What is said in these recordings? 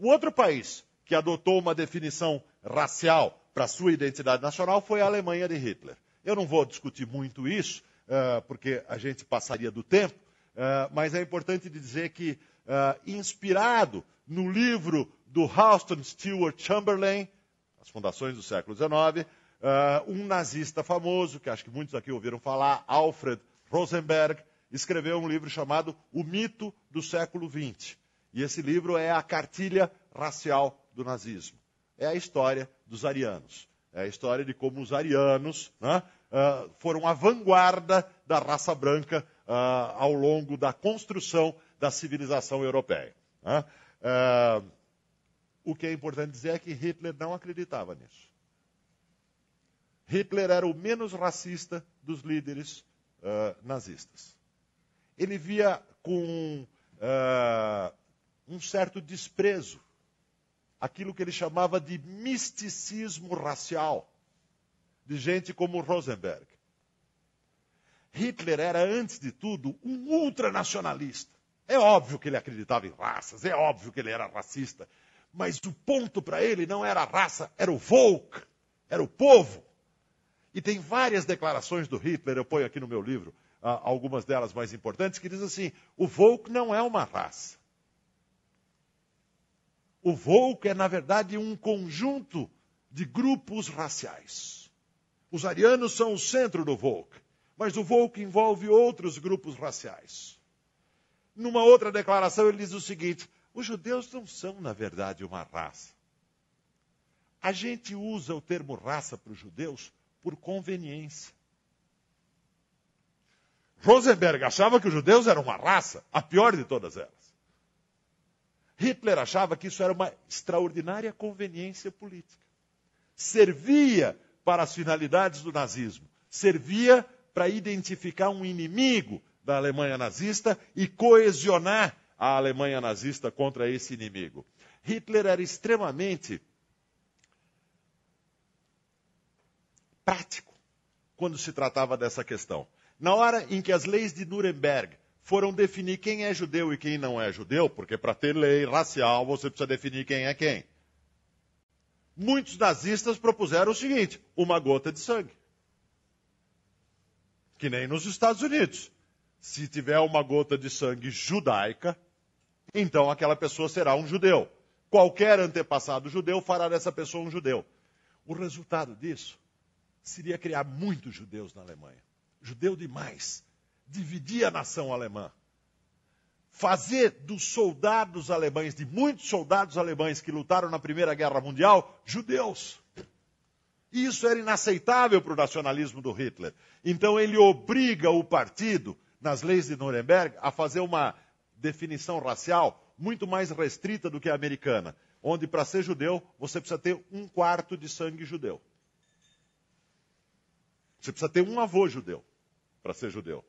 O outro país que adotou uma definição racial para sua identidade nacional foi a Alemanha de Hitler. Eu não vou discutir muito isso, porque a gente passaria do tempo, mas é importante dizer que, inspirado no livro do Houston Stewart Chamberlain, As Fundações do Século XIX, um nazista famoso, que acho que muitos aqui ouviram falar, Alfred Rosenberg, escreveu um livro chamado O Mito do Século XX. E esse livro é a cartilha racial do nazismo. É a história dos arianos. É a história de como os arianos foram a vanguarda da raça branca ao longo da construção da civilização europeia. O que é importante dizer é que Hitler não acreditava nisso. Hitler era o menos racista dos líderes nazistas. Ele via com um certo desprezo aquilo que ele chamava de misticismo racial, de gente como Rosenberg. Hitler era, antes de tudo, um ultranacionalista. É óbvio que ele acreditava em raças, é óbvio que ele era racista, mas o ponto para ele não era a raça, era o Volk, era o povo. E tem várias declarações do Hitler, eu ponho aqui no meu livro, algumas delas mais importantes, que dizem assim, o Volk não é uma raça. O Volk é, na verdade, um conjunto de grupos raciais. Os arianos são o centro do Volk, mas o Volk envolve outros grupos raciais. Numa outra declaração, ele diz o seguinte, os judeus não são, na verdade, uma raça. A gente usa o termo raça para os judeus por conveniência. Rosenberg achava que os judeus eram uma raça, a pior de todas elas. Hitler achava que isso era uma extraordinária conveniência política. Servia para as finalidades do nazismo. Servia para identificar um inimigo da Alemanha nazista e coesionar a Alemanha nazista contra esse inimigo. Hitler era extremamente prático quando se tratava dessa questão. Na hora em que as leis de Nuremberg foram definir quem é judeu e quem não é judeu, porque para ter lei racial você precisa definir quem é quem. Muitos nazistas propuseram o seguinte, uma gota de sangue. Que nem nos Estados Unidos. Se tiver uma gota de sangue judaica, então aquela pessoa será um judeu. Qualquer antepassado judeu fará dessa pessoa um judeu. O resultado disso seria criar muitos judeus na Alemanha. Judeu demais. Dividir a nação alemã. Fazer dos soldados alemães, de muitos soldados alemães que lutaram na Primeira Guerra Mundial, judeus. E isso era inaceitável para o nacionalismo do Hitler. Então ele obriga o partido, nas leis de Nuremberg, a fazer uma definição racial muito mais restrita do que a americana, onde para ser judeu você precisa ter 1/4 de sangue judeu. Você precisa ter um avô judeu para ser judeu.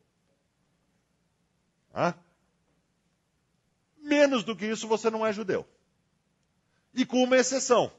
Menos do que isso você não é judeu. E com uma exceção.